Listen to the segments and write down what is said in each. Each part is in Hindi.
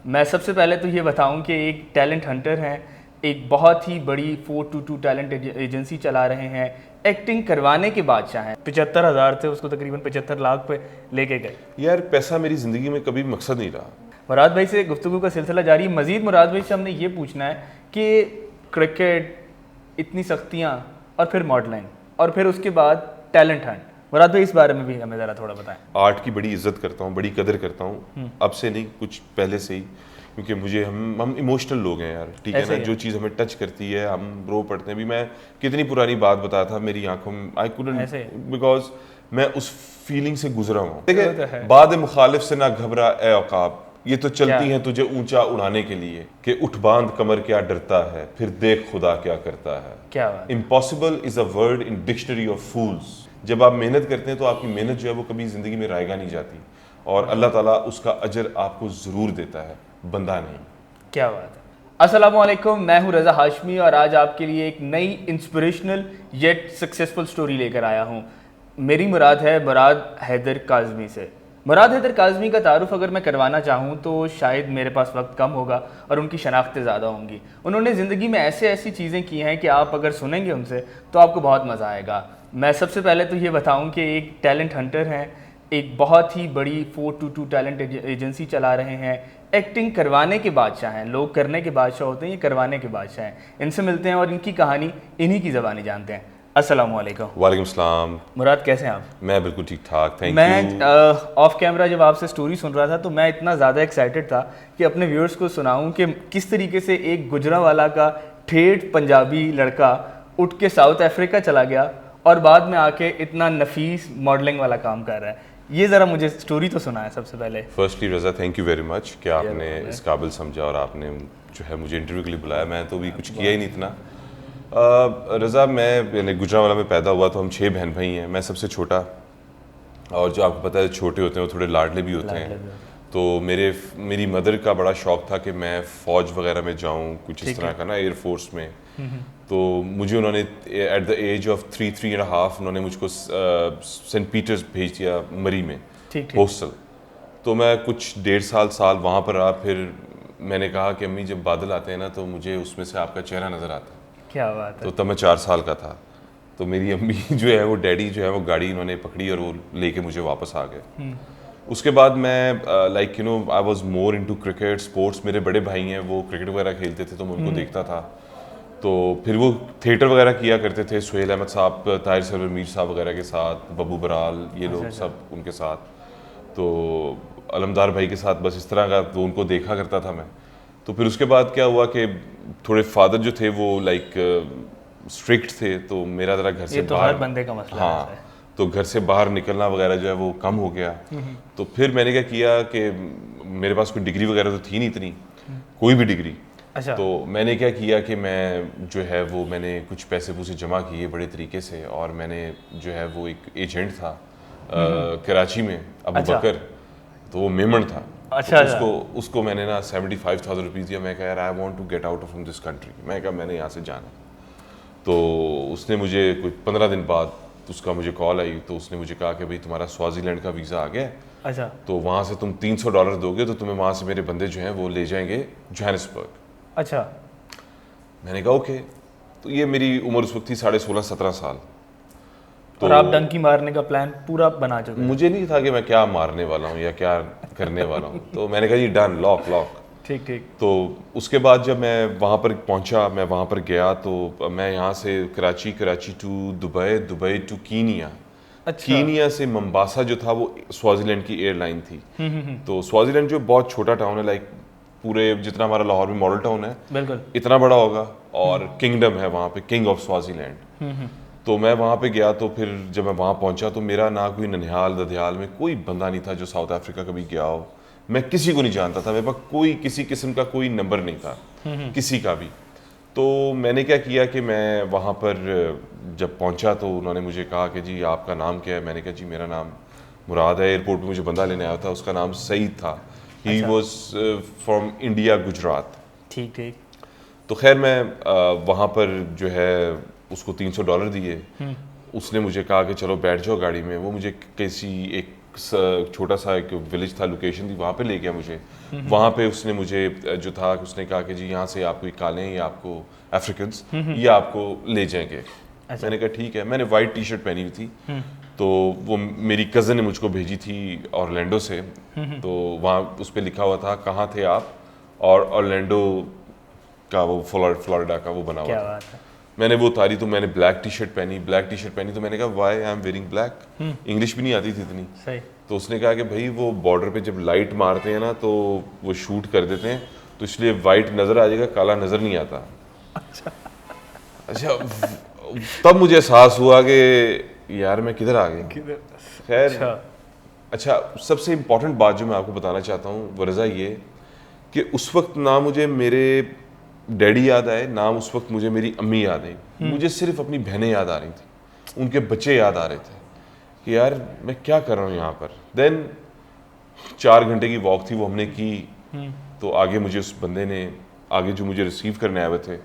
मैं सबसे पहले तो ये बताऊं कि एक टैलेंट हंटर हैं, एक बहुत ही बड़ी 422 टैलेंट एजेंसी चला रहे हैं, एक्टिंग करवाने के बादशाह हैं। 75,000 थे, उसको तकरीबन 75 लाख पे लेके गए। यार पैसा मेरी ज़िंदगी में कभी मकसद नहीं रहा। मुराद भाई से गुफ्तगू का सिलसिला जारी है। मज़ीद मुराद भाई से हमने ये पूछना है कि क्रिकेट, इतनी सख्तियाँ और फिर मॉडलिंग और फिर उसके बाद टैलेंट हंट, मुराद भाई इस बारे में भी हमें ज़रा थोड़ा बताएं। आर्ट की बड़ी इज्जत करता हूँ, बड़ी कदर करता हूँ, अब से नहीं कुछ पहले से ही, क्योंकि मुझे हम इमोशनल लोग हैं यार, ठीक है ना। जो चीज़ हमें टच करती है हम रो पड़ते हैं। अभी मैं कितनी पुरानी बात बताया था, मेरी आंखों में आई कुडंट, बिकॉज मैं उस फीलिंग से गुजरा हूँ। देखिए, बाद मुखालिफ से ना घबरा ए औकाब, ये तो चलती हैं तुझे ऊंचा उड़ाने के लिए, कि उठ बांध कमर क्या डरता है, फिर देख खुदा क्या करता है। क्या बात। Impossible is a word in dictionary of fools. जब आप मेहनत करते हैं तो आपकी मेहनत जो है वो कभी जिंदगी में रायगा नहीं जाती, और अल्लाह ताला उसका अजर आपको जरूर देता है, बंदा नहीं। क्या बात है। अस्सलामु अलैकुम, मैं हूं रज़ा हाशमी और आज आपके लिए एक नई इंस्पिरेशनल येट सक्सेसफुल स्टोरी लेकर आया हूं। मेरी मुराद है मुराद हैदर काज़मी से। मुराद हैदर काज़मी का तारुफ अगर मैं करवाना चाहूँ तो शायद मेरे पास वक्त कम होगा और उनकी शनाख्तें ज़्यादा होंगी। उन्होंने ज़िंदगी में ऐसे ऐसी चीज़ें की हैं कि आप अगर सुनेंगे उनसे तो आपको बहुत मज़ा आएगा। मैं सबसे पहले तो ये बताऊँ कि एक टैलेंट हंटर हैं, एक बहुत ही बड़ी 422 टैलेंट एजेंसी चला रहे हैं, एक्टिंग करवाने के बादशाह हैं। लोग करने के बादशाह होते हैं, ये करवाने के बादशाह हैं। इनसे मिलते हैं और इनकी कहानी इन्हीं की ज़बानी जानते हैं। अस्सलाम वालेकुम। वालेकुम सलाम। मुराद कैसे हैं आप? मैं बिल्कुल ठीक ठाक, थैंक यू। मैं ऑफ कैमरा जब आपसे स्टोरी सुन रहा था तो मैं इतना ज़्यादा एक्साइटेड था कि अपने व्यूअर्स को सुनाऊं कि किस तरीके से एक गुजरांवाला का ठेठ पंजाबी लड़का उठ के साउथ अफ्रीका चला गया और बाद में आके इतना नफीस मॉडलिंग वाला काम कर रहा है। ये ज़रा मुझे स्टोरी तो सुना है सबसे पहले। Firstly Raza, thank you very much कि आपने इस काबिल समझा और आपने जो है मुझे इंटरव्यू के लिए बुलाया। मैं तो भी कुछ किया ही नहीं इतना। रज़ा, मैं गुजरांवाला में पैदा हुआ, तो हम 6 बहन भाई हैं, मैं सबसे छोटा। और जो आपको पता है छोटे होते हैं वो थोड़े लाडले भी होते हैं। तो मेरी मदर का बड़ा शौक था कि मैं फ़ौज वगैरह में जाऊं, कुछ इस तरह का ना, एयरफोर्स में। तो मुझे उन्होंने एट द एज ऑफ 3.5 उन्होंने मुझको सेंट पीटर्स भेज दिया, मरी में हॉस्टल। तो मैं कुछ 1.5 साल वहाँ पर रहा। फिर मैंने कहा कि अम्मी जब बादल आते हैं ना तो मुझे उसमें से आपका चेहरा नज़र आता है। क्या बात है। तो तब मैं 4 साल का था। तो मेरी अम्मी जो है वो, डैडी जो है वो गाड़ी इन्होंने पकड़ी और वो लेके मुझे वापस आ गए। उसके बाद मैं like you know I was more into cricket sports. मेरे बड़े भाई हैं वो क्रिकेट वगैरह खेलते थे तो मैं उनको देखता था। तो फिर वो थिएटर वगैरह किया करते थे, सुहेल अहमद साहब, ताहिर सरवर मीर साहब वगैरह के साथ, बब्बू बराल, ये लोग सब उनके साथ। तो अलमदार भाई के साथ, बस इस तरह का, तो उनको देखा करता था मैं। तो फिर उसके बाद क्या हुआ कि थोड़े फादर जो थे वो लाइक स्ट्रिक्ट थे, तो मेरा ज़रा घर से तो बाहर, हर बंदे का मसला हाँ, तो घर से बाहर निकलना वगैरह जो है वो कम हो गया। तो फिर मैंने क्या किया कि मेरे पास कोई डिग्री वगैरह तो थी नहीं इतनी, कोई भी डिग्री। अच्छा। तो मैंने क्या किया कि मैं जो है वो मैंने कुछ पैसे पूसे जमा किए बड़े तरीके से, और मैंने जो है वो एक एजेंट था कराची में, अबू बकर, तो वो मेमन था। अच्छा। तो उसको मैंने ना 75,000 रुपीज़ दिया। मैं कहा यार I want to get out from this country, मैं कहा मैंने यहाँ से जाना। तो उसने मुझे कुछ 15 दिन बाद उसका मुझे कॉल आई, तो उसने मुझे कहा कि भाई तुम्हारा स्वाज़ीलैंड का वीज़ा आ गया। अच्छा। तो वहाँ से तुम $300 दोगे तो तुम्हें वहाँ से मेरे बंदे जो हैं वो ले जाएंगे जोहानिसबर्ग। अच्छा। मैंने कहा ओके। तो ये मेरी उम्र उस वक्त थी 16-17 साल। तो और आप डंकी मारने का प्लान पूरा बना चुके हैं? मुझे नहीं था कि मैं क्या मारने वाला हूँ या क्या करने वाला हूँ। तो मैंने कहा जी डन, लॉक लॉक। ठीक ठीक। तो उसके बाद जब मैं वहाँ पर पहुँचा, मैं वहाँ पर गया, तो मैं यहाँ से Karachi to Dubai, Dubai to Kenya. अच्छा। कीनिया से मंबासा जो था वो स्वाज़ीलैंड की एयरलाइन थी। तो स्वाज़ीलैंड जो बहुत छोटा टाउन है, लाइक पूरे जितना हमारा लाहौर में मॉडल टाउन है, बिल्कुल इतना बड़ा होगा, और किंगडम है वहाँ पे, किंग ऑफ स्वाज़ीलैंड। तो मैं वहाँ पे गया। तो फिर जब मैं वहाँ पहुँचा तो मेरा ना कोई ननिहाल ददियाल में कोई बंदा नहीं था जो साउथ अफ्रीका कभी गया हो। मैं किसी को नहीं जानता था, मेरे पास कोई किसी किस्म का कोई नंबर नहीं था किसी का भी। तो मैंने क्या किया कि मैं वहाँ पर जब पहुँचा तो उन्होंने मुझे कहा कि जी आपका नाम क्या है। मैंने कहा जी मेरा नाम मुराद है। एयरपोर्ट पे मुझे बंदा लेने आया था, उसका नाम सईद था। He was from India, Gujarat. ठीक ठीक। तो खैर मैं वहाँ पर जो है उसको $300 दिए। उसने मुझे कहा कि चलो बैठ जाओ गाड़ी में। वो मुझे किसी एक छोटा सा एक विलेज था, लोकेशन थी, वहाँ पे ले गया मुझे। वहाँ पे उसने मुझे जो था उसने कहा कि जी यहाँ से आपको ये काले हैं, ये आपको अफ्रीकन्स, ये आपको ले जाएंगे। मैंने कहा ठीक है। मैंने वाइट टी शर्ट पहनी हुई थी, तो वो मेरी कज़न ने मुझको भेजी थी ऑरलैंडो से। तो वहाँ उस पर लिखा हुआ था कहाँ थे आप, और ऑरलैंडो का वो फ्लोरिडा का वो बना हुआ क्या था। बात है। मैंने वो उतारी तो मैंने ब्लैक टी शर्ट पहनी, तो मैंने कहा why I am wearing black. English भी नहीं आती थी इतनी। सही। तो उसने कहा कि भाई वो बॉर्डर पे जब लाइट मारते हैं ना तो वो शूट कर देते हैं, तो इसलिए वाइट नज़र आ जाएगा, काला नज़र नहीं आता। अच्छा तब मुझे एहसास हुआ कि यार मैं किधर आ गया। खैर अच्छा, सबसे इम्पॉर्टेंट बात जो मैं आपको बताना चाहता हूँ वरज़ा ये कि उस वक्त ना मुझे मेरे डैडी याद आए, ना उस वक्त मुझे मेरी अम्मी याद आई। मुझे सिर्फ अपनी बहनें याद आ रही थी, उनके बच्चे याद आ रहे थे कि यार मैं क्या कर रहा हूँ यहाँ पर। देन 4 घंटे की वॉक थी, वो हमने की। तो आगे मुझे उस बंदे ने, आगे जो मुझे रिसीव करने आए हुए थे,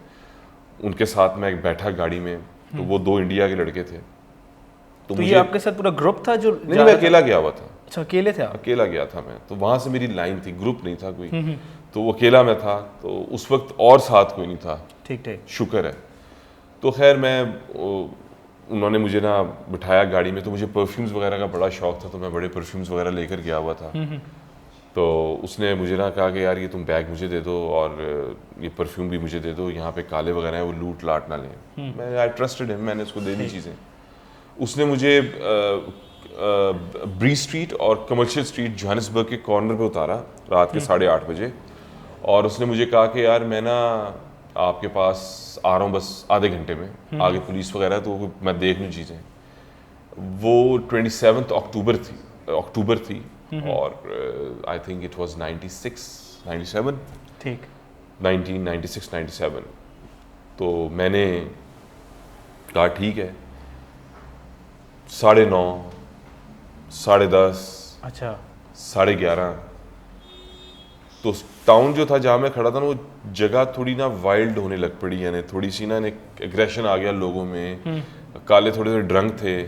उनके साथ मैं बैठा गाड़ी में, तो वो 2 इंडिया के लड़के थे। तो ये आपके साथ पूरा ग्रुप था जो नहीं, मैं अकेला गया हुआ था। अच्छा, अकेले थे आप? अकेला गया था मैं, तो वहाँ से मेरी लाइन थी, ग्रुप नहीं था कोई। तो वो अकेला मैं था, तो उस वक्त और साथ कोई नहीं था। ठीक ठीक, शुक्र है। तो खैर उन्होंने मुझे ना बिठाया गाड़ी में। तो मुझे परफ्यूम्स वगैरह का बड़ा शौक था, तो मैं बड़े परफ्यूम्स वगैरह लेकर गया हुआ था। तो उसने मुझे ना कहा कि यार ये तुम बैग मुझे दे दो और ये परफ्यूम भी मुझे दे दो, यहाँ पे काले वगैरह हैं वो लूट लाट ना लें। मैं आई ट्रस्टेड हिम, मैंने उसको दे दी चीज़ें। उसने मुझे ब्री स्ट्रीट और कमर्शियल स्ट्रीट जोहानिसबर्ग के कॉर्नर पे उतारा रात के 8:30 बजे, और उसने मुझे कहा कि यार मैं ना आपके पास आ रहा हूँ बस आधे घंटे में, आगे पुलिस वगैरह तो मैं देख लूँ चीज़ें। वो 27 अक्टूबर थी और आई थिंक इट वाज 97 ठीक, 1996-97। तो मैंने कहा ठीक है। 9:30, 10:30, अच्छा, 11:30, तो टाउन जो था जहाँ मैं खड़ा था ना, वो जगह थोड़ी ना वाइल्ड होने लग पड़ी, यानी थोड़ी सी ना एग्रेशन आ गया लोगों में। काले थोड़े थोड़े ड्रंक थे।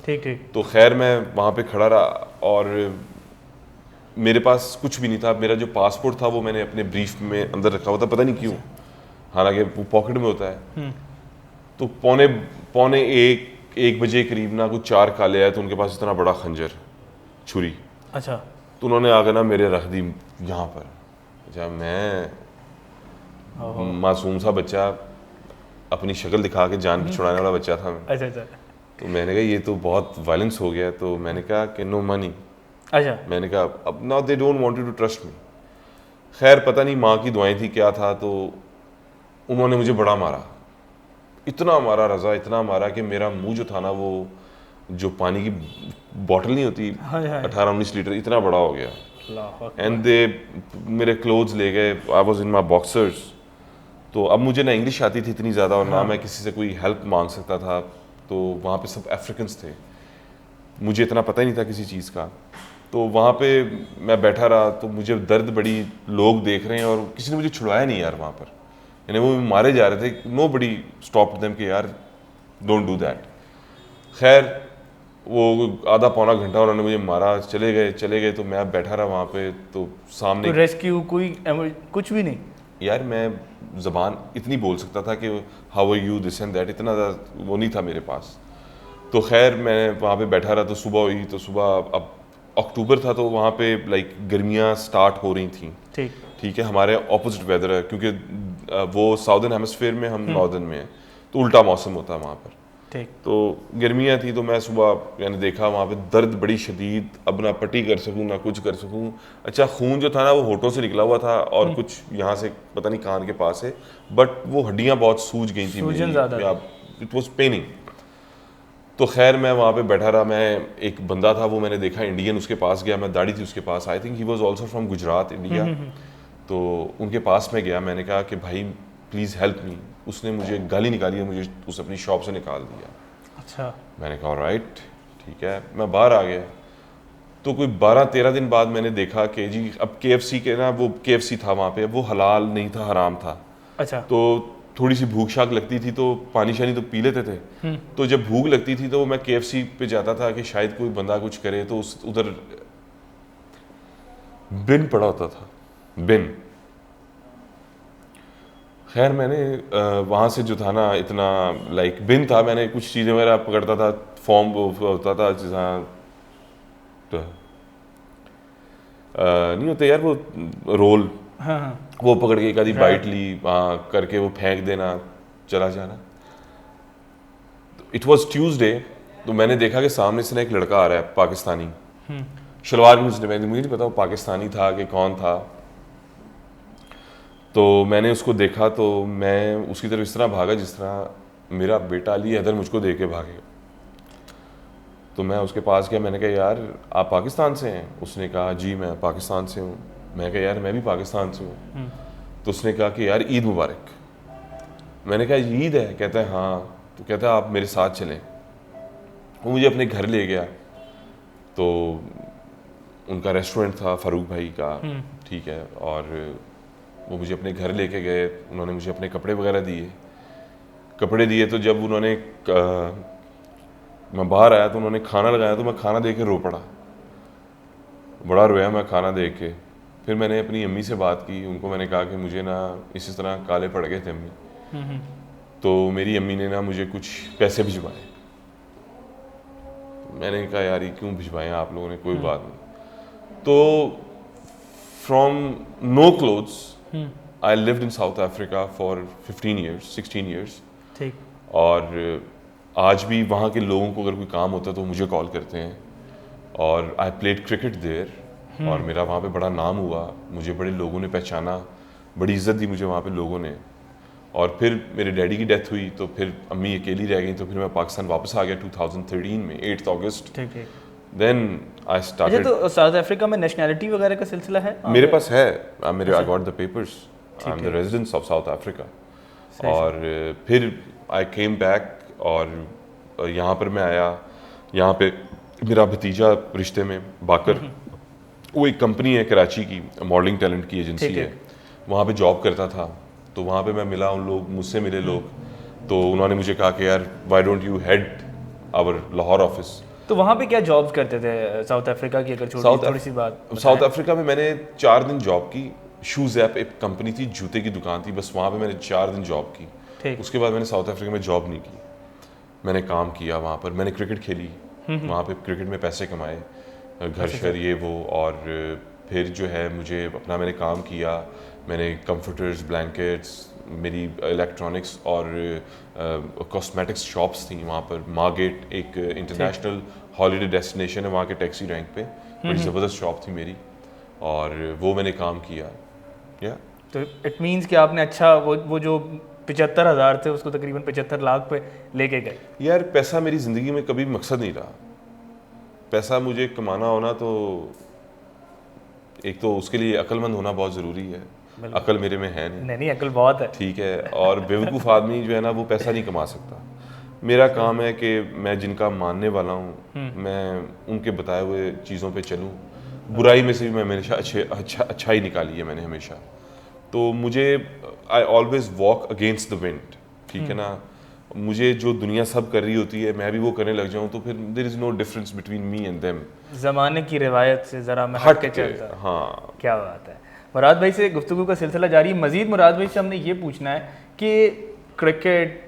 ठीक ठीक, तो खैर मैं वहाँ पे खड़ा रहा और मेरे पास कुछ भी नहीं था। मेरा जो पासपोर्ट था वो मैंने अपने ब्रीफ में अंदर रखा हुआ था, पता नहीं क्यों, हालांकि वो पॉकेट में होता है। तो पौने एक बजे करीब ना कुछ 4 काले आए, तो उनके पास इतना बड़ा खंजर, छुरी। अच्छा, तो उन्होंने आकर ना मेरे रख दी यहाँ पर। अच्छा, मैं मासूम सा बच्चा, अपनी शक्ल दिखा के जान पे छुड़ाने वाला बच्चा था मैं। अच्छा अच्छा, तो मैंने कहा ये तो बहुत वायलेंस हो गया। तो मैंने कहा कि नो मनी। अच्छा, मैंने कहा अब now they don't want to trust me. खैर पता नहीं माँ की दुआएं थी क्या था, तो उन्होंने मुझे बड़ा मारा, इतना मारा रज़ा, इतना मारा कि मेरा मुंह जो था ना, वो जो पानी की बॉटल नहीं होती 18-19 लीटर, इतना बड़ा हो गया। एंड दे मेरे क्लोथ्स ले गए, I was in my boxers. तो अब मुझे ना इंग्लिश आती थी इतनी ज़्यादा, और ना मैं किसी से कोई हेल्प मांग सकता था। तो वहाँ पे सब अफ्रीकन्स थे, मुझे इतना पता ही नहीं था किसी चीज़ का। तो वहाँ पे मैं बैठा रहा, तो मुझे दर्द बड़ी, लोग देख रहे हैं और किसी ने मुझे छुड़वाया नहीं यार वहाँ पर, यानी वो मारे जा रहे थे। नो बडी स्टॉप देम कि यार डोंट डू दैट। खैर वो आधा पौना घंटा उन्होंने मुझे मारा, चले गए। तो मैं बैठा रहा वहाँ पे, तो सामने कोई रेस्क्यू, कोई कुछ भी नहीं? यार मैं ज़बान इतनी बोल सकता था कि how are you, this and that, इतना वो नहीं था मेरे पास। तो खैर मैं वहाँ पे बैठा रहा, तो सुबह हुई। तो सुबह, अब अक्टूबर था, तो वहाँ पे लाइक गर्मियाँ स्टार्ट हो रही थी। ठीक है, हमारे ऑपोजिट वेदर है, क्योंकि वो साउदर्न हेमिस्फीयर में, हम नॉर्दर्न में है, तो उल्टा मौसम होता है वहाँ पर। ठीक, तो गर्मियाँ थी, तो मैं सुबह यानी देखा वहाँ पे दर्द बड़ी शदीद, अब ना पट्टी कर सकूँ ना कुछ कर सकूँ। अच्छा, खून जो था ना वो होठों से निकला हुआ था, और कुछ यहाँ से पता नहीं कान के पास है, बट वो हड्डियाँ बहुत सूज गई थी, सूजन ज़्यादा, इट वॉज पेनिंग। तो खैर मैं वहाँ पे बैठा रहा। मैं एक बंदा था, वो मैंने देखा इंडियन, उसके पास गया, मैं दाढ़ी थी उसके पास, I think he was also from Gujarat, India. तो उनके पास में गया, मैंने कहा कि भाई प्लीज़ हेल्प मी। उसने मुझे गाली निकाली है, मुझे उस अपनी शॉप से निकाल दिया। अच्छा, मैंने कहा राइट ठीक है, मैं बाहर आ गया। तो कोई 12-13 दिन बाद मैंने देखा कि जी अब KFC के ना, वो KFC था वहाँ पे, वो हलाल नहीं था, हराम था। अच्छा, तो थोड़ी सी भूख शाक लगती थी तो पानी शानी तो पी लेते थे। तो जब भूख लगती थी तो मैं KFC पे जाता था कि शायद कोई बंदा कुछ करे, तो उधर बिन पड़ा होता था, बिन। खैर मैंने वहाँ से जो था ना, इतना लाइक बिन था, मैंने कुछ चीज़ें वगैरह पकड़ता था, फॉर्म होता था जहाँ तो, नहीं होते यार वो रोल, हाँ। वो पकड़ के एक आधी बाइट ली, वहाँ करके वो फेंक देना, चला जाना। इट वॉज ट्यूसडे, तो मैंने देखा कि सामने से ना एक लड़का आ रहा है पाकिस्तानी, शलवार में मुझे नहीं पता वो पाकिस्तानी था कि कौन था। तो मैंने उसको देखा तो मैं उसकी तरफ इस तरह भागा जिस तरह मेरा बेटा अली हैदर मुझको देख के भागेगा। तो मैं उसके पास गया, मैंने कहा यार आप पाकिस्तान से हैं? उसने कहा जी मैं पाकिस्तान से हूँ। मैं कहा यार मैं भी पाकिस्तान से हूँ। तो उसने कहा कि यार ईद मुबारक। मैंने कहा ईद है? कहता है हाँ। तो कहता है आप मेरे साथ चलें। वो मुझे अपने घर ले गया, तो उनका रेस्टोरेंट था फारूक भाई का, ठीक है, और वो मुझे अपने घर लेके गए। उन्होंने मुझे अपने कपड़े वगैरह दिए। तो जब उन्होंने मैं बाहर आया तो उन्होंने खाना लगाया, तो मैं खाना देख के रो पड़ा, बड़ा रोया मैं खाना देख के। फिर मैंने अपनी अम्मी से बात की, उनको मैंने कहा कि मुझे ना इसी तरह काले पड़ गए थे अम्मी। तो मेरी अम्मी ने ना मुझे कुछ पैसे भिजवाए। मैंने कहा यार ये क्यों भिजवाए आप लोगों ने, कोई बात नहीं। तो from no clothes I lived in South Africa for 16 years। ठीक। और आज भी वहाँ के लोगों को अगर कोई काम होता है तो मुझे कॉल करते हैं। और आई प्लेड क्रिकेट देयर, और मेरा वहाँ पे बड़ा नाम हुआ, मुझे बड़े लोगों ने पहचाना, बड़ी इज्जत दी मुझे वहाँ पे लोगों ने। और फिर मेरे डैडी की डेथ हुई तो फिर अम्मी अकेली रह गई, तो फिर मैं पाकिस्तान वापस आ गया 2013 में 8 अगस्त। ठीक ठीक। Then I started. तो साउथ अफ्रीका में नेशनैलिटी वगैरह का सिलसिला है मेरे पास है, मेरे I got the papers, I am the residence of South Africa. और फिर आई केम बैक, और यहाँ पर मैं आया। यहाँ पे मेरा भतीजा रिश्ते में बाकर, वो एक कंपनी है कराची की, मॉडलिंग टैलेंट की एजेंसी है, वहाँ पे जॉब करता था। तो वहाँ पे मैं मिला, उन लोग मुझसे मिले लोग, तो उन्होंने मुझे कहा कि यार why don't you head our Lahore office. तो वहाँ पे क्या जॉब्स करते थे साउथ अफ्रीका की, अगर थोड़ी सी बात? साउथ अफ्रीका में मैंने 4 दिन जॉब की। शूज़ ऐप एक कंपनी थी, जूते की दुकान थी, बस वहाँ पे मैंने 4 दिन जॉब की। उसके बाद मैंने साउथ अफ्रीका में जॉब नहीं की। मैंने काम किया वहाँ पर, मैंने क्रिकेट खेली वहाँ पे, क्रिकेट में पैसे कमाए, घर शहर ये वो। और फिर जो है मुझे अपना मैंने काम किया, मैंने कंफर्टर्स, ब्लैंकेट्स, मेरी इलेक्ट्रॉनिक्स और कॉस्मेटिक्स शॉप्स थी वहाँ पर। मार्गेट एक इंटरनेशनल हॉलीडे डेस्टिनेशन है वहाँ के टैक्सी रैंक पे, बड़ी ज़बरदस्त शॉप थी मेरी, और वो मैंने काम किया। या तो इट मीन्स कि आपने अच्छा वो जो 75,000 थे उसको तकरीबन 75 लाख पे लेके गए। यार पैसा मेरी ज़िंदगी में कभी मकसद नहीं रहा। पैसा मुझे कमाना होना तो एक तो उसके लिए अक्लमंद होना बहुत ज़रूरी है, अकल मेरे में है नहीं, अकल बहुत है, ठीक है। और बेवकूफ़ आदमी जो है ना वो पैसा नहीं कमा सकता। मेरा काम है कि मैं जिनका मानने वाला हूँ मैं उनके बताए हुए चीज़ों पे चलूँ। बुराई में से भी मैं हमेशा अच्छा ही निकाली है मैंने हमेशा। तो मुझे I always walk against the wind, ठीक है ना। मुझे जो दुनिया सब कर रही होती है मैं भी वो करने लग जाऊँ तो फिर there is no difference between me and them. ज़माने की रिवायत से ज़रा मैं हट के चलता। हाँ, क्या बात है। मुराद भाई से गुफ्तगू का सिलसिला जारी है। मज़ीद मुराद भाई से हमने ये पूछना है कि क्रिकेट,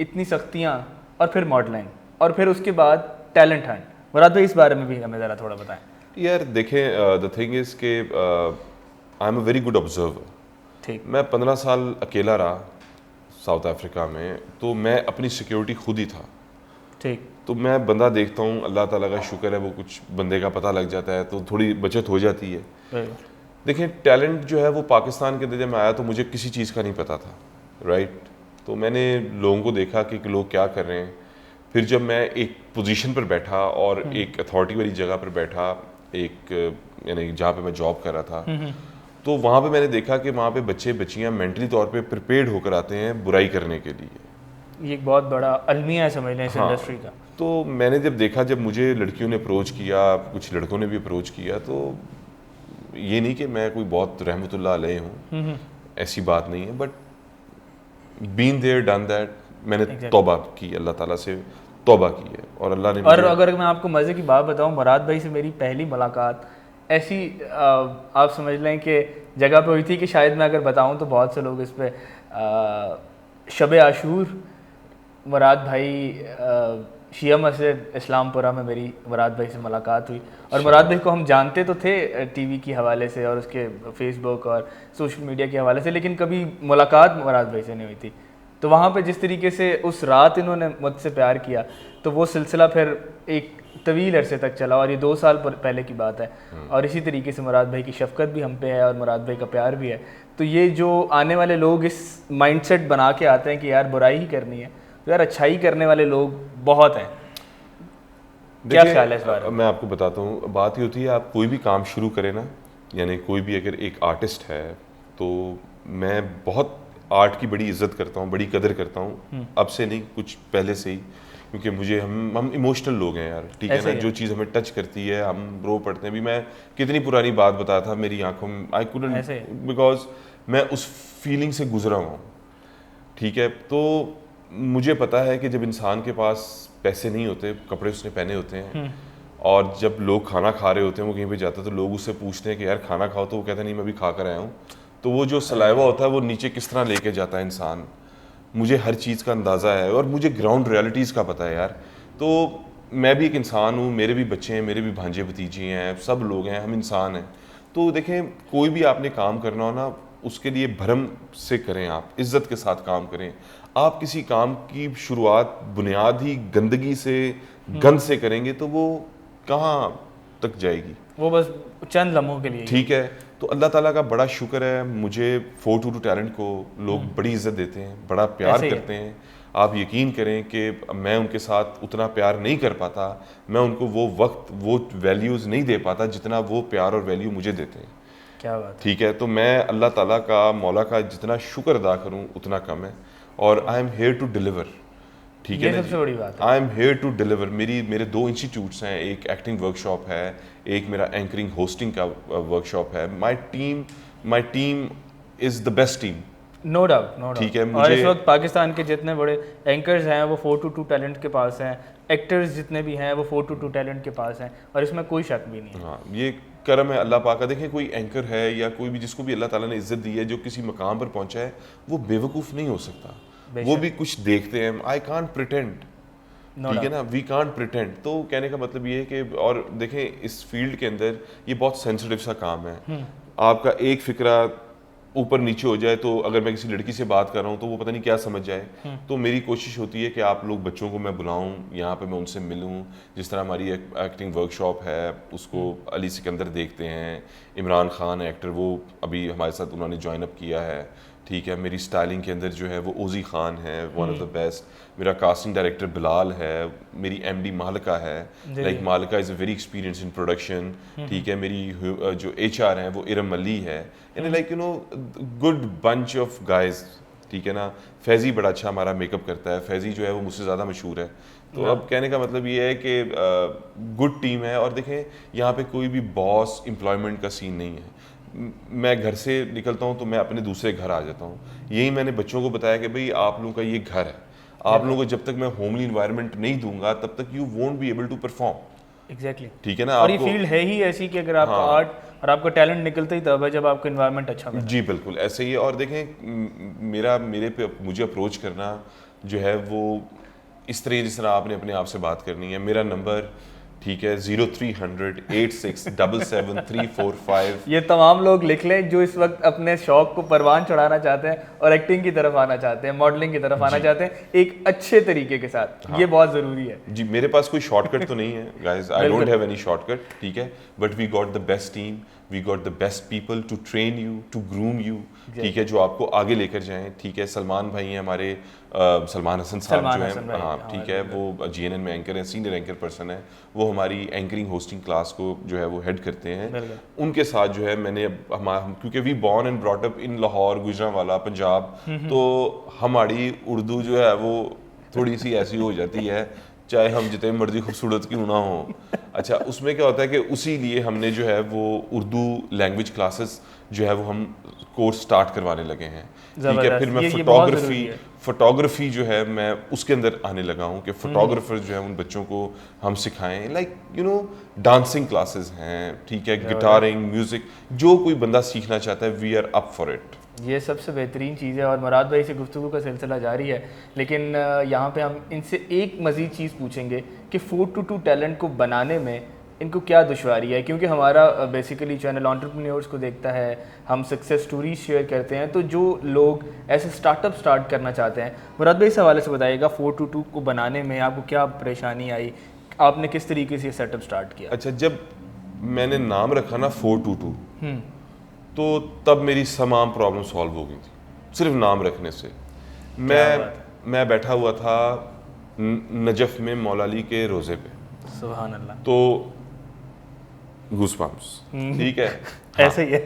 इतनी सख्तियाँ, और फिर मॉडलिंग, और फिर उसके बाद टैलेंट हंट, मुराद भाई इस बारे में भी हमें ज़रा थोड़ा बताएं। यार देखें, द थिंग इज़ के I am a very good observer. ठीक। मैं 15 साल अकेला रहा साउथ अफ्रीका में, तो मैं अपनी सिक्योरिटी खुद ही था। ठीक। तो मैं बंदा देखता हूँ, अल्लाह ताला का शुक्र है वो कुछ बंदे का पता लग जाता है तो थोड़ी बचत हो जाती है। देखिए टैलेंट जो है वो पाकिस्तान के अंदर जब मैं आया तो मुझे किसी चीज़ का नहीं पता था, राइट। तो मैंने लोगों को देखा कि लोग क्या कर रहे हैं। फिर जब मैं एक पोजीशन पर बैठा और एक अथॉरिटी वाली जगह पर बैठा, एक यानी जहाँ पे मैं जॉब कर रहा था, तो वहाँ पे मैंने देखा कि वहाँ पे बच्चे बच्चियाँ मेंटली तौर पे प्रिपेयर्ड होकर आते हैं बुराई करने के लिए। ये एक बहुत बड़ा अलमिया है समझ लें इस इंडस्ट्री का। तो मैंने जब देखा, जब मुझे लड़कियों ने अप्रोच किया, कुछ लड़कों ने भी अप्रोच किया, तो ये नहीं कि मैं कोई बहुत रहमतुल्लाह अलैह हूँ, ऐसी बात नहीं है, but been there done that, मैंने तौबा की, अल्लाह ताला से तौबा की है और अल्लाह ने और अगर मैं आपको मज़े की बात बताऊं, मुराद भाई से मेरी पहली मुलाकात ऐसी आप समझ लें कि जगह पे हुई थी कि शायद मैं अगर बताऊं तो बहुत से लोग इस पे शब आशूर मुराद भाई शिया मस्जिद इस्लामपुरा में मेरी मुराद भाई से मुलाकात हुई। और मुराद भाई को हम जानते तो थे टीवी के हवाले से और उसके फेसबुक और सोशल मीडिया के हवाले से, लेकिन कभी मुलाकात मुराद भाई से नहीं हुई थी। तो वहाँ पे जिस तरीके से उस रात इन्होंने मुझसे प्यार किया, तो वो सिलसिला फिर एक तवील अरसे तक चला और ये 2 साल पहले की बात है। और इसी तरीके से मुराद भाई की शफकत भी हम पे है और मुराद भाई का प्यार भी है। तो ये जो आने वाले लोग इस माइंडसेट बना के आते हैं कि यार बुराई ही करनी है, तो यार अच्छाई करने वाले लोग बहुत हैं। क्या ख्याल है इस बारे में? मैं आपको बताता हूँ, बात ये होती है आप कोई भी काम शुरू करें ना, यानी कोई भी अगर एक आर्टिस्ट है तो मैं बहुत आर्ट की बड़ी इज्जत करता हूँ, बड़ी कदर करता हूँ, अब से नहीं कुछ पहले से ही, क्योंकि मुझे हम इमोशनल लोग हैं यार, ठीक है ना। जो चीज़ हमें टच करती है हम रो पड़ते हैं। अभी मैं कितनी पुरानी बात बताया था, मेरी आंखों में आई कुडंट, बिकॉज मैं उस फीलिंग से गुजरा हुआ हूँ, ठीक है। तो मुझे पता है कि जब इंसान के पास पैसे नहीं होते, कपड़े उसने पहने होते हैं, और जब लोग खाना खा रहे होते हैं, वो कहीं पे जाते हैं तो लोग उससे पूछते हैं कि यार खाना खाओ, तो वो कहते हैं नहीं मैं अभी खा कर आया हूँ। तो वो जो सलाइवा होता है वो नीचे किस तरह लेके जाता है इंसान, मुझे हर चीज़ का अंदाज़ा है और मुझे ग्राउंड रियलिटीज़ का पता है यार। तो मैं भी एक इंसान हूँ, मेरे भी बच्चे हैं, मेरे भी भांजे भतीजी हैं, सब लोग हैं, हम इंसान हैं। तो देखें, कोई भी आपने काम करना हो ना, उसके लिए भरम से करें, आप इज़्ज़त के साथ काम करें। आप किसी काम की शुरुआत बुनियाद ही गंदगी से, गंद से करेंगे तो वो कहाँ तक जाएगी, वो बस चंद लम्हों के लिए। ठीक है। तो अल्लाह ताला का बड़ा शुक्र है, मुझे 422 टैलेंट को लोग बड़ी इज्जत देते हैं, बड़ा प्यार करते हैं। आप यकीन करें कि मैं उनके साथ उतना प्यार नहीं कर पाता, मैं उनको वो वक्त, वो वैल्यूज़ नहीं दे पाता जितना वो प्यार और वैल्यू मुझे देते हैं। क्या बात, ठीक है। तो मैं अल्लाह ताला का, मौला का जितना शुक्र अदा करूं उतना कम है। और I am here to deliver, ठीक है ना, सबसे बड़ी बात है। I am here to deliver. मेरे 2 इंस्टीट्यूट्स हैं, एक एक्टिंग वर्कशॉप है, एक मेरा एंकरिंग होस्टिंग का वर्कशॉप है। My team is the best team, no doubt, no doubt. ठीक है। और इस वक्त पाकिस्तान के जितने बड़े एंकर्स हैं वो 422 टैलेंट के पास हैं, एक्टर्स जितने भी हैं वो 422 टैलेंट के पास हैं, और इसमें कोई शक भी नहीं है। हाँ, ये करम है अल्लाह पाक का। देखें, कोई एंकर है या कोई भी जिसको भी अल्लाह ताला ने इज्जत दी है, जो किसी मकाम पर पहुंचा है, वो बेवकूफ़ नहीं हो सकता। वो भी कुछ देखते हैं। आई कांट प्रिटेंड, ठीक है ना, वी कांट प्रिटेंड। तो कहने का मतलब ये है कि, और देखें इस फील्ड के अंदर ये बहुत सेंसिटिव सा काम है। आपका एक फिक्रा ऊपर नीचे हो जाए, तो अगर मैं किसी लड़की से बात कर रहा हूँ तो वो पता नहीं क्या समझ जाए। तो मेरी कोशिश होती है कि आप लोग बच्चों को मैं बुलाऊं यहाँ पे, मैं उनसे मिलूं। जिस तरह हमारी एक्टिंग वर्कशॉप है, उसको अली सिकंदर देखते हैं, इमरान खान एक्टर, वो अभी हमारे साथ उन्होंने ज्वाइन अप किया है, ठीक है। मेरी स्टाइलिंग के अंदर जो है वो ओजी खान है, वन ऑफ द बेस्ट। मेरा कास्टिंग डायरेक्टर बिलाल है। मेरी एमडी मालिका है, लाइक मालिका is a very experience in production, ठीक है। मेरी जो HR है वो इरम अली है, यानी like you know good bunch of guys, ठीक है ना। फैज़ी बड़ा अच्छा हमारा मेकअप करता है, फैज़ी जो है वो मुझसे ज़्यादा मशहूर है। तो अब कहने का मतलब ये है कि गुड टीम है। और देखें, यहाँ पे कोई भी बॉस एम्प्लॉयमेंट का सीन नहीं है। मैं घर से निकलता हूँ तो मैं अपने दूसरे घर आ जाता हूँ। यही मैंने बच्चों को बताया कि भाई आप लोगों का ये घर है, आप लोगों को जब तक मैं होमली इन्वायरमेंट नहीं दूंगा तब तक you won't be able to perform. Exactly, ठीक है ना। और ये फील्ड है ही ऐसी कि अगर आपका आर्ट और आपका टैलेंट निकलता ही तब है जब आपका इन्वायरमेंट अच्छा है। जी बिल्कुल ऐसे ही है। और देखें, मेरे पे मुझे अप्रोच करना जो है वो इस तरह, जिस तरह आपने अपने आप से बात करनी है। मेरा नंबर, ठीक है, 0300 8677 ये तमाम लोग लिख लें जो इस वक्त अपने शौक को परवान चढ़ाना चाहते हैं और एक्टिंग की तरफ आना चाहते हैं, मॉडलिंग की तरफ आना चाहते हैं एक अच्छे तरीके के साथ। ये बहुत ज़रूरी है जी। मेरे पास कोई शॉर्टकट तो नहीं है guys, I don't have any shortcut, ठीक है। But we got the best team, we got the best people to train you, to groom you, ठीक है, जो आपको आगे लेकर जाएं, ठीक है। सलमान भाई हैं हमारे, सलमान हसन साहब जो हैं, हाँ ठीक है, वो GNN में एंकर हैं, सीनियर एंकर पर्सन है। वो हमारी एंकरिंग होस्टिंग क्लास को जो है वो हेड करते हैं। उनके साथ जो है मैंने क्योंकि we born and brought up in Lahore, Gujranwala, Punjab, तो हमारी उर्दू जो है वो थोड़ी सी ऐसी हो जाती है, चाहे हम जितने मर्जी खूबसूरत क्यों ना हो। अच्छा, उसमें क्या होता है कि उसी लिए हमने जो है वो उर्दू लैंग्वेज क्लासेस जो है वो हम कोर्स स्टार्ट करवाने लगे हैं। ठीक है, फिर मैं फोटोग्राफी जो है मैं उसके अंदर आने लगा हूँ कि फोटोग्राफर जो है उन बच्चों को हम सिखाएं, like you know dancing classes हैं, ठीक है, गिटारिंग, म्यूजिक, जो कोई बंदा सीखना चाहता है, we are up for it. ये सबसे बेहतरीन चीज़ है और मुराद भाई से गुफ्तगू का सिलसिला जारी है, लेकिन यहाँ पे हम इनसे एक मज़ीद चीज़ पूछेंगे कि 422 टैलेंट को बनाने में इनको क्या दुश्वारी है, क्योंकि हमारा बेसिकली चैनल एंटरप्रेन्योर्स को देखता है, हम सक्सेस स्टोरीज शेयर करते हैं, तो जो लोग ऐसे स्टार्टअप स्टार्ट करना चाहते हैं, मुराद भाई इस हवाले से बताइएगा 422 को बनाने में आपको क्या परेशानी आई, आपने किस तरीके से सेटअप स्टार्ट किया? अच्छा, जब मैंने नाम रखा ना 422 तो तब मेरी तमाम प्रॉब्लम सॉल्व हो गई थी सिर्फ नाम रखने से। मैं बैठा हुआ था नजफ में मौला अली के रोज़े पे, सुभान अल्लाह, तो गूज़बम्प्स, ठीक है ऐसे ही है।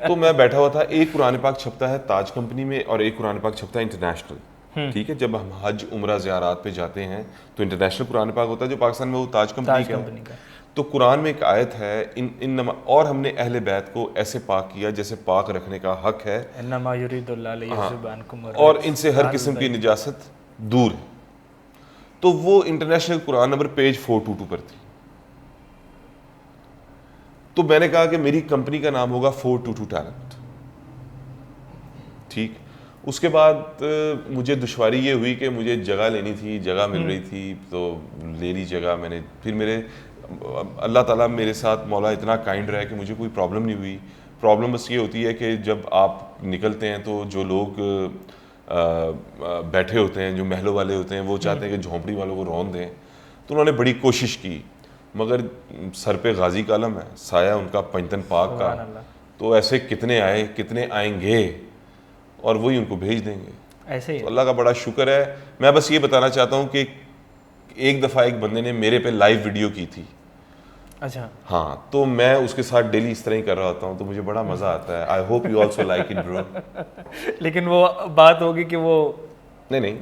तो मैं बैठा हुआ था, एक कुरान पाक छपता है ताज कंपनी में और एक कुरान पाक छपता है इंटरनेशनल, ठीक है। जब हम हज उम्रा ज़ियारात पे जाते हैं तो इंटरनेशनल कुरान पाक होता है जो पाकिस्तान में, वो ताज कंपनी का। तो कुरान में एक आयत है इन और हमने अहले बैत को ऐसे पाक किया जैसे पाक रखने का हक है, और इनसे हर किस्म की निजासत दूर है। तो वो इंटरनेशनल कुरान नंबर पेज 422 पर थी। तो मैंने कहा कि मेरी कंपनी का नाम होगा 422 टैलेंट, ठीक। उसके बाद मुझे दुश्वारी ये हुई कि मुझे जगह लेनी थी, जगह मिल रही थी तो ले ली जगह मैंने। फिर मेरे अल्लाह ताला मेरे साथ मौला इतना काइंड रहा है कि मुझे कोई प्रॉब्लम नहीं हुई। प्रॉब्लम बस ये होती है कि जब आप निकलते हैं तो जो लोग बैठे होते हैं, जो महलों वाले होते हैं, वो चाहते हैं कि झोंपड़ी वालों को रौंद दें। तो उन्होंने बड़ी कोशिश की, मगर सर पे गाजी का अलम है, साया उनका पंजतन पाक का, तो ऐसे कितने आए, कितने आएंगे और वही उनको भेज देंगे। ऐसे ही तो अल्लाह का बड़ा शुक्र है। मैं बस ये बताना चाहता हूँ कि एक दफ़ा एक बंदे ने मेरे पे लाइव वीडियो की थी। अच्छा, हाँ, तो मैं उसके साथ डेली इस तरह ही कर रहा होता हूँ, तो मुझे बड़ा मज़ा आता है। I hope you also like it bro. लेकिन वो बात होगी कि वो नहीं,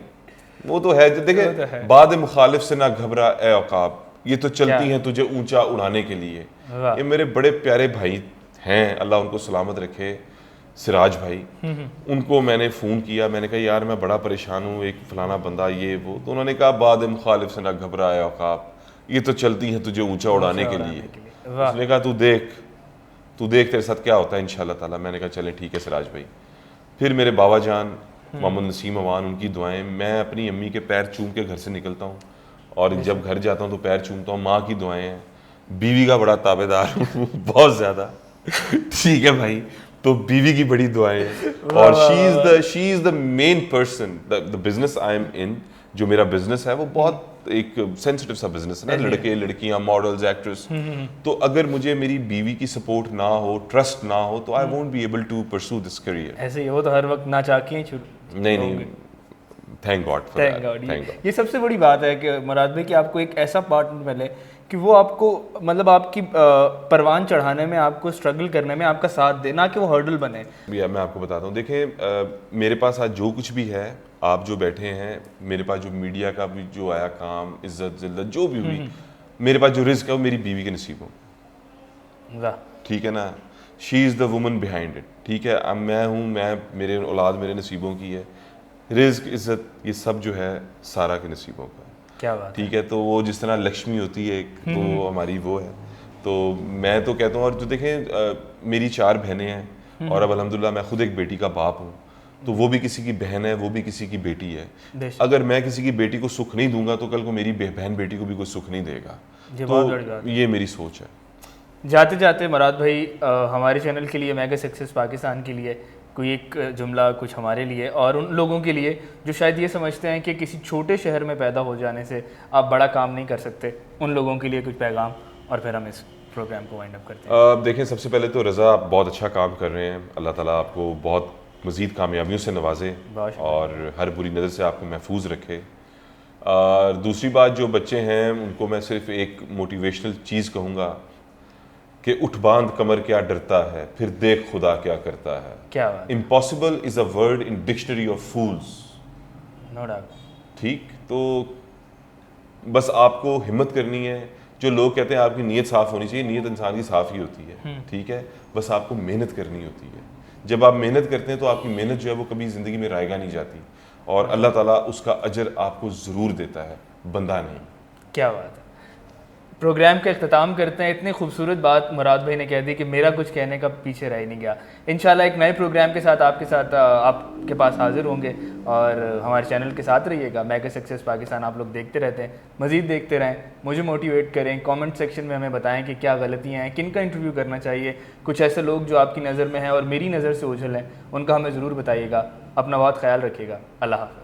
वो तो है। देखे, बाद मुखालिफ से ना घबरा ए औकाब, ये तो चलती हैं तुझे ऊंचा उड़ाने के लिए। ये मेरे बड़े प्यारे भाई हैं, अल्लाह उनको सलामत रखे, सिराज भाई। उनको मैंने फ़ोन किया, मैंने कहा यार मैं बड़ा परेशान हूँ, एक फलाना बंदा ये वो। तो उन्होंने कहा बाद मुखालिफ से ना घबराए औकाब, ये तो चलती हैं तुझे ऊंचा उड़ाने के लिए। उसने कहा तू देख तेरे साथ क्या होता है इंशाल्लाह ताला। मैंने कहा चले ठीक है सिराज भाई। फिर मेरे बाबा जान मोहम्मद नसीम अवान, उनकी दुआएं, मैं अपनी अम्मी के पैर चूम के घर से निकलता हूँ और जब घर जाता हूँ तो पैर चूमता हूँ। माँ की दुआएं हैं, बीवी का बड़ा ताबेदार हूँ बहुत ज़्यादा, ठीक है भाई। तो बीवी की बड़ी दुआएं हैं और she is the main person. The business I am in, जो मेरा बिजनेस है वो बहुत एक सेंसिटिव सा बिजनेस है ना, लड़के लड़कियां, मॉडल्स, एक्ट्रेस। तो अगर मुझे मेरी बीवी की सपोर्ट ना हो, ट्रस्ट ना हो, तो I won't be able to pursue this career. ऐसे ही वो तो हर वक्त ना चाह के ही नहीं, थैंक गॉड फॉर दैट। ये सबसे बड़ी बात है कि मुराद भाई कि आपको एक ऐसा पार्टनर मिले कि वो आपको मतलब आपकी परवान चढ़ाने में, आपको स्ट्रगल करने में आपका साथ दे, ना कि वो हर्डल बने। भैया मैं आपको बताता हूँ, देखें मेरे पास आज जो कुछ भी है, आप जो बैठे हैं, मेरे पास जो मीडिया का भी जो आया काम, इज्जत जिल्लत जो भी हुई, मेरे पास जो रिस्क है वो मेरी बीवी के नसीबों, ठीक है ना। She is the woman behind it, ठीक है। अब मैं हूँ, मेरे औलाद मेरे नसीबों की है। रिस्क, इज्जत, ये सब जो है सारा के नसीबों का, क्या बात, ठीक है। तो वो जिस तरह लक्ष्मी होती है तो हमारी वो है। तो मैं तो कहता हूँ, और जो देखें मेरी 4 बहनें हैं और अब अल्हम्दुलिल्लाह मैं खुद एक बेटी का बाप हूँ, तो वो भी किसी की बहन है, वो भी किसी की बेटी है। अगर मैं किसी की बेटी को सुख नहीं दूंगा तो कल को मेरी बहन बेटी को भी कोई सुख नहीं देगा। तो ये मेरी सोच है। जाते जाते मुराद भाई हमारे चैनल के लिए, मेगा सक्सेस पाकिस्तान के लिए कोई एक जुमला कुछ हमारे लिए और उन लोगों के लिए जो शायद ये समझते हैं कि किसी छोटे शहर में पैदा हो जाने से आप बड़ा काम नहीं कर सकते, उन लोगों के लिए कुछ पैगाम, और फिर हम इस प्रोग्राम को वाइंड अप करते हैं। देखें, सबसे पहले तो रज़ा आप बहुत अच्छा काम कर रहे हैं, अल्लाह ताला आपको बहुत मज़ीद कामयाबियों से नवाजे और हर बुरी नज़र से आपको महफूज रखे। दूसरी बात, जो बच्चे हैं उनको मैं सिर्फ एक मोटिवेशनल चीज़ कहूँगा कि उठ बांध कमर क्या डरता है, फिर देख खुदा क्या करता है। क्या बात, impossible is a word in dictionary of fools, no doubt. ठीक। तो बस आपको हिम्मत करनी है। जो लोग कहते हैं आपकी नीयत साफ़ होनी चाहिए, नीयत इंसान की साफ़ ही होती है, ठीक है। बस आपको मेहनत करनी होती है। जब आप मेहनत करते हैं तो आपकी मेहनत जो है वो कभी ज़िंदगी में रायगा नहीं जाती, और अल्लाह ताला उसका अजर आपको ज़रूर देता है, बंदा नहीं। क्या बात है। प्रोग्राम का इख्तिताम करते हैं। इतनी खूबसूरत बात मुराद भाई ने कह दी कि मेरा कुछ कहने का पीछे रह ही नहीं गया। इंशाल्लाह एक नए प्रोग्राम के साथ आपके पास हाजिर होंगे, और हमारे चैनल के साथ रहिएगा। मैगा सक्सेस पाकिस्तान आप लोग देखते रहते हैं, मज़ीद देखते रहें, मुझे मोटिवेट करें। कमेंट सेक्शन में हमें बताएं कि क्या गलतियाँ हैं, किन का इंटरव्यू करना चाहिए। कुछ ऐसे लोग जो आपकी नज़र में हैं और मेरी नज़र से ओझल हैं, उनका हमें ज़रूर बताइएगा। अपना बहुत ख्याल रखिएगा। अल्लाह हाफ़िज़।